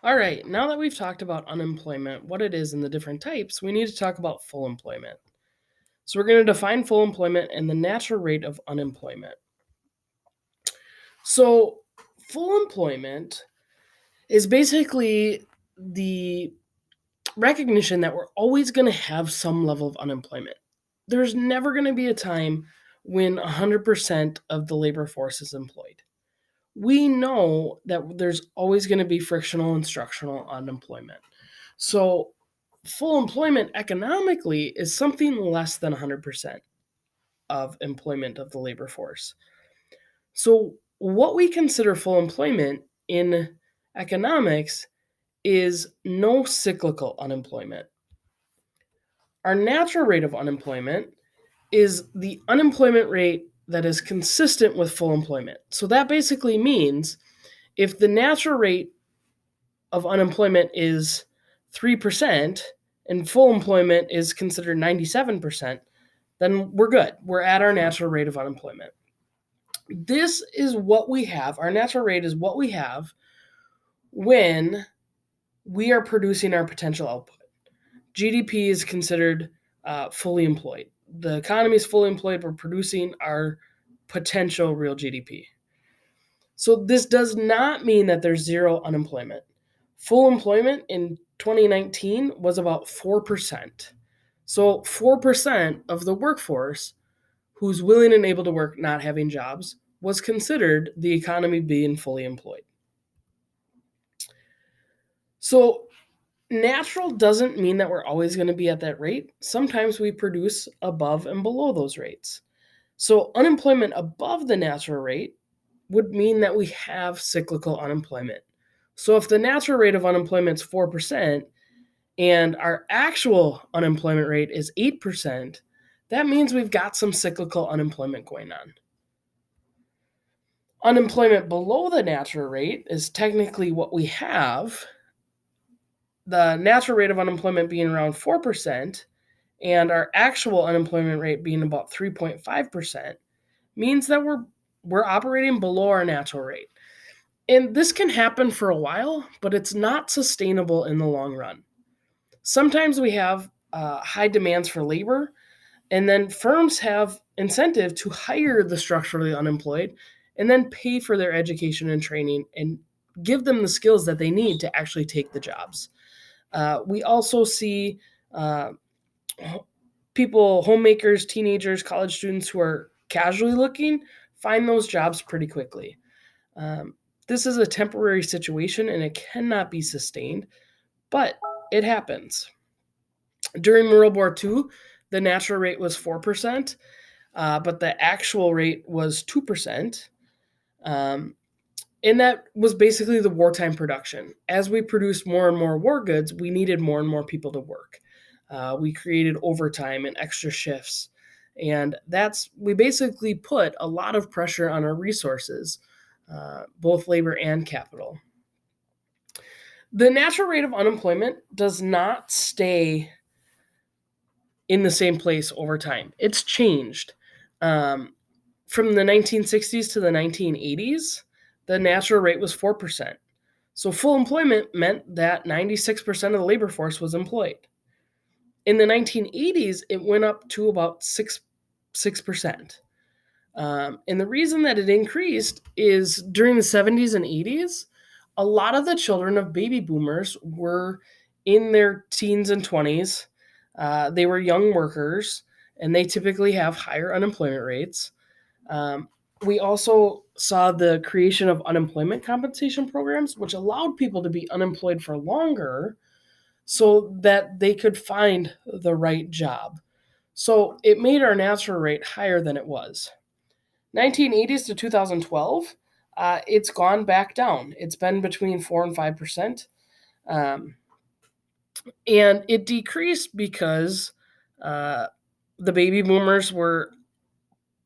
All right, now that we've talked about unemployment, what it is and the different types, we need to talk about full employment. So we're going to define full employment and the natural rate of unemployment. So, full employment is basically the recognition that we're always going to have some level of unemployment. There's never going to be a time when 100% of the labor force is employed. We know that there's always going to be frictional and structural unemployment. So, full employment economically is something less than 100% of employment of the labor force. So, what we consider full employment in economics is no cyclical unemployment. Our natural rate of unemployment is the unemployment rate that is consistent with full employment. So, that basically means if the natural rate of unemployment is 3% and full employment is considered 97%, then we're good. We're at our natural rate of unemployment. This is what we have. Our natural rate is what we have when we are producing our potential output. GDP is considered fully employed. The economy is fully employed. We're producing our potential real GDP. So this does not mean that there's zero unemployment. Full employment in 2019 was about 4%. So 4% of the workforce who's willing and able to work not having jobs was considered the economy being fully employed. So natural doesn't mean that we're always going to be at that rate. Sometimes we produce above and below those rates. So unemployment above the natural rate would mean that we have cyclical unemployment. So if the natural rate of unemployment is 4% and our actual unemployment rate is 8%, that means we've got some cyclical unemployment going on. Unemployment below the natural rate is technically what we have. The natural rate of unemployment being around 4% and our actual unemployment rate being about 3.5% means that we're operating below our natural rate. And this can happen for a while, but it's not sustainable in the long run. Sometimes we have high demands for labor, and then firms have incentive to hire the structurally unemployed and then pay for their education and training and give them the skills that they need to actually take the jobs. We also see uh, people, homemakers, teenagers, college students who are casually looking, find those jobs pretty quickly. Um, this is a temporary situation and it cannot be sustained, but it happens. During World War II, the natural rate was 4%, but the actual rate was 2%. Um, and that was basically the wartime production. As we produced more and more war goods, we needed more and more people to work. We created overtime and extra shifts. And we basically put a lot of pressure on our resources, both labor and capital. The natural rate of unemployment does not stay in the same place over time. It's changed. Um, from the 1960s to the 1980s, the natural rate was 4%. So full employment meant that 96% of the labor force was employed. In the 1980s, it went up to about 6%. And the reason that it increased is during the 70s and 80s, a lot of the children of baby boomers were in their teens and 20s. They were young workers, and they typically have higher unemployment rates. Um, we also saw the creation of unemployment compensation programs, which allowed people to be unemployed for longer so that they could find the right job. So it made our natural rate higher than it was. 1980s to 2012, it's gone back down. It's been between 4 and 5%. Um, and it decreased because uh, the baby boomers were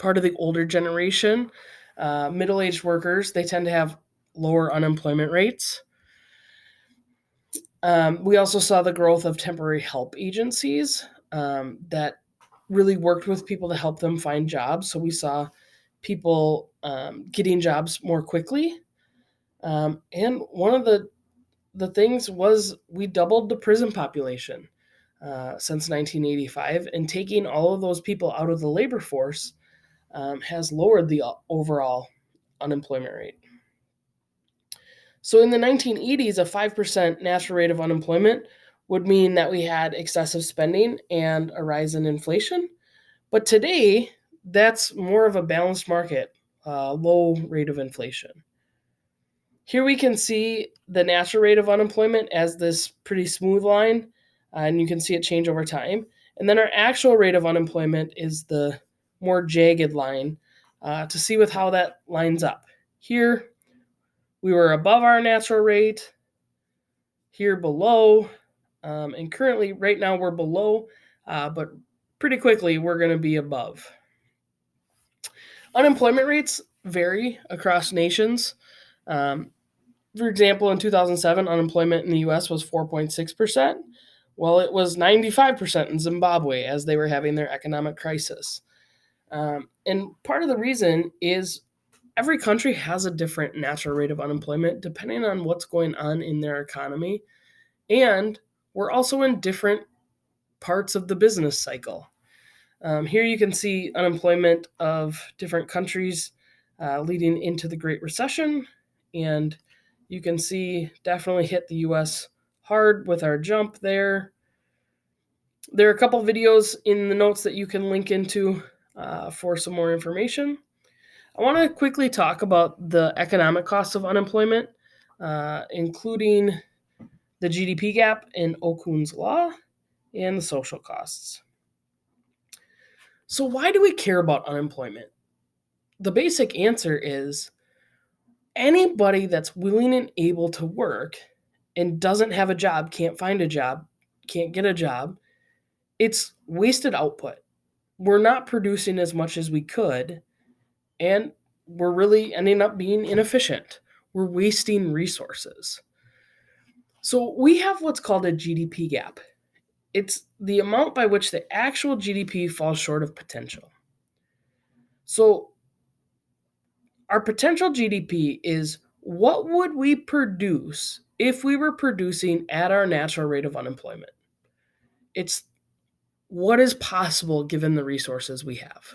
part of the older generation. Middle aged workers, they tend to have lower unemployment rates. We also saw the growth of temporary help agencies that really worked with people to help them find jobs. So we saw people getting jobs more quickly. And one of the the things was we doubled the prison population since 1985, and taking all of those people out of the labor force has lowered the overall unemployment rate. So in the 1980s, a 5% natural rate of unemployment would mean that we had excessive spending and a rise in inflation. But today, that's more of a balanced market, low rate of inflation. Here we can see the natural rate of unemployment as this pretty smooth line, and you can see it change over time. And then our actual rate of unemployment is the more jagged line to see with how that lines up. Here, we were above our natural rate, here below, and currently, right now, we're below, but pretty quickly, we're going to be above. Unemployment rates vary across nations. For example, in 2007, unemployment in the US was 4.6%. Well, it was 95% in Zimbabwe as they were having their economic crisis. And part of the reason is every country has a different natural rate of unemployment depending on what's going on in their economy. And we're also in different parts of the business cycle. Here you can see unemployment of different countries leading into the Great Recession. And you can see definitely hit the US hard with our jump there. There are a couple videos in the notes that you can link into for some more information. I want to quickly talk about the economic costs of unemployment, including the GDP gap in Okun's law and the social costs. So, why do we care about unemployment? The basic answer is anybody that's willing and able to work and doesn't have a job, can't find a job, can't get a job, it's wasted output. We're not producing as much as we could, and we're really ending up being inefficient. We're wasting resources. So we have what's called a GDP gap. It's the amount by which the actual GDP falls short of potential. So our potential GDP is what would we produce if we were producing at our natural rate of unemployment? It's what is possible given the resources we have.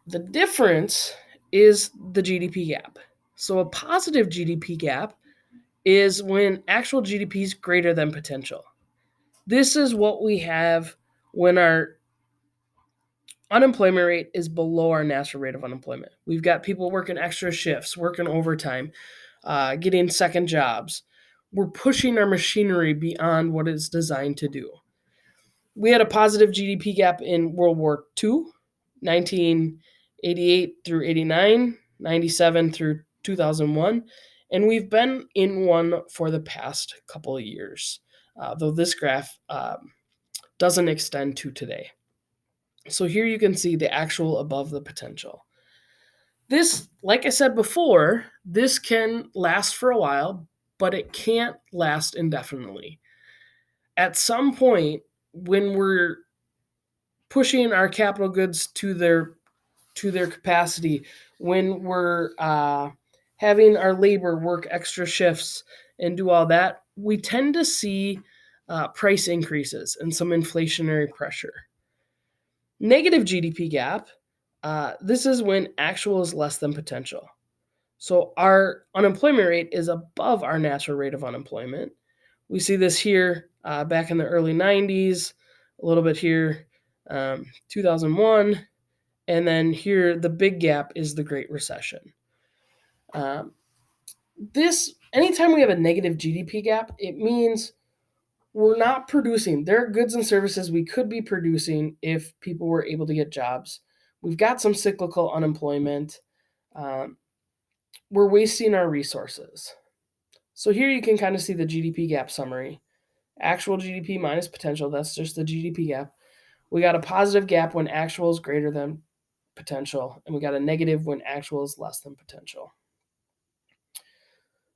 The difference is the GDP gap. So a positive GDP gap is when actual GDP is greater than potential. This is what we have when our unemployment rate is below our natural rate of unemployment. We've got people working extra shifts, working overtime, getting second jobs. We're pushing our machinery beyond what it's designed to do. We had a positive GDP gap in World War II, 1988 through 89, 97 through 2001, and we've been in one for the past couple of years, though this graph doesn't extend to today. So here you can see the actual above the potential. This, like I said before, this can last for a while, but it can't last indefinitely. At some point, when we're pushing our capital goods to their capacity, when we're having our labor work extra shifts and do all that, we tend to see price increases and some inflationary pressure. Negative GDP gap, this is when actual is less than potential. So our unemployment rate is above our natural rate of unemployment. We see this here back in the early 90s, a little bit here, 2001, and then here the big gap is the Great Recession. Anytime we have a negative GDP gap, it means we're not producing. There are goods and services we could be producing if people were able to get jobs. We've got some cyclical unemployment. We're wasting our resources. So here you can kind of see the GDP gap summary. Actual GDP minus potential, that's just the GDP gap. We got a positive gap when actual is greater than potential, and we got a negative when actual is less than potential.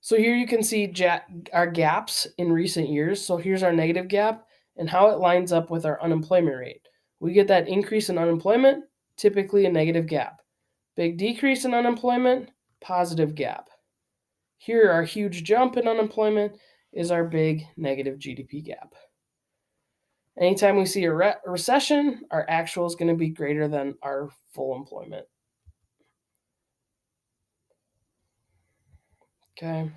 So here you can see our gaps in recent years. So here's our negative gap and how it lines up with our unemployment rate. We get that increase in unemployment, typically a negative gap. Big decrease in unemployment, positive gap. Here, our huge jump in unemployment is our big negative GDP gap. Anytime we see a recession, our actual is going to be greater than our full employment. Okay.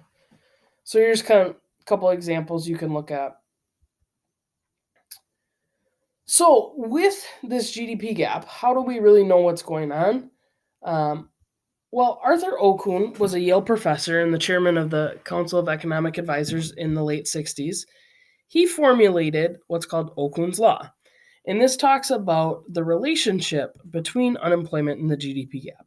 So here's kind of a couple examples you can look at. So with this GDP gap, how do we really know what's going on? Um, well, Arthur Okun was a Yale professor and the chairman of the Council of Economic Advisors in the late 60s. He formulated what's called Okun's Law. And this talks about the relationship between unemployment and the GDP gap.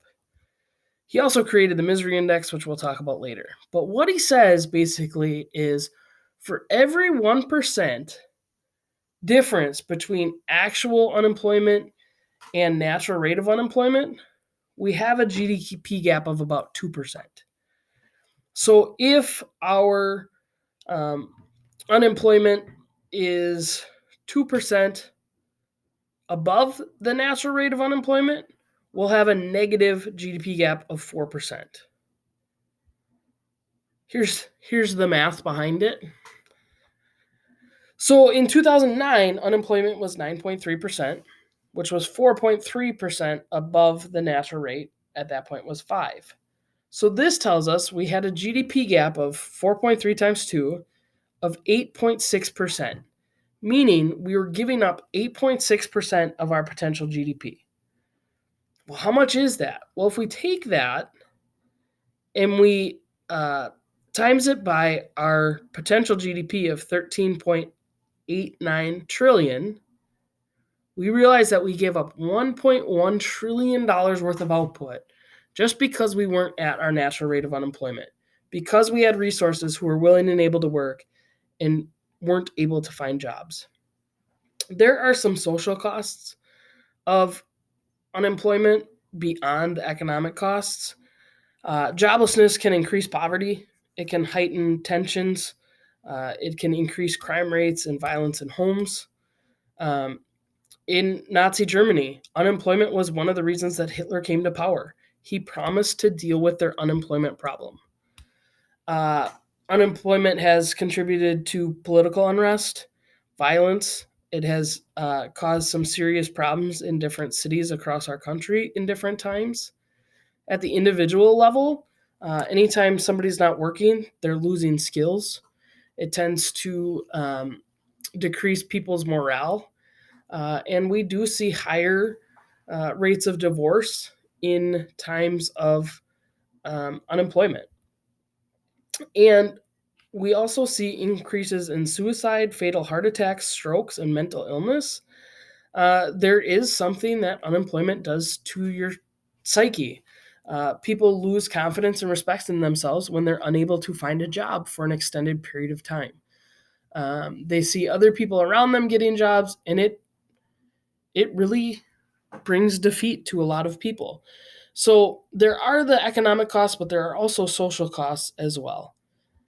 He also created the misery index, which we'll talk about later. But what he says basically is for every 1% difference between actual unemployment and natural rate of unemployment, we have a GDP gap of about 2%. So if our unemployment is 2% above the natural rate of unemployment, we'll have a negative GDP gap of 4%. Here's the math behind it. So in 2009, unemployment was 9.3%, which was 4.3% above the natural rate. At that point was 5. So this tells us we had a GDP gap of 4.3 times 2 of 8.6%, meaning we were giving up 8.6% of our potential GDP. Well, how much is that? Well, if we take that and we times it by our potential GDP of 13.89 trillion, we realize that we gave up $1.1 trillion worth of output just because we weren't at our natural rate of unemployment, because we had resources who were willing and able to work and weren't able to find jobs. There are some social costs of unemployment beyond the economic costs. Joblessness can increase poverty. It can heighten tensions. It can increase crime rates and violence in homes. In Nazi Germany, unemployment was one of the reasons that Hitler came to power. He promised to deal with their unemployment problem. Unemployment has contributed to political unrest, violence. It has caused some serious problems in different cities across our country in different times. At the individual level, anytime somebody's not working, they're losing skills. It tends to decrease people's morale. And we do see higher rates of divorce in times of unemployment. And we also see increases in suicide, fatal heart attacks, strokes, and mental illness. There is something that unemployment does to your psyche. People lose confidence and respect in themselves when they're unable to find a job for an extended period of time. They see other people around them getting jobs, and it really brings defeat to a lot of people. So there are the economic costs, but there are also social costs as well.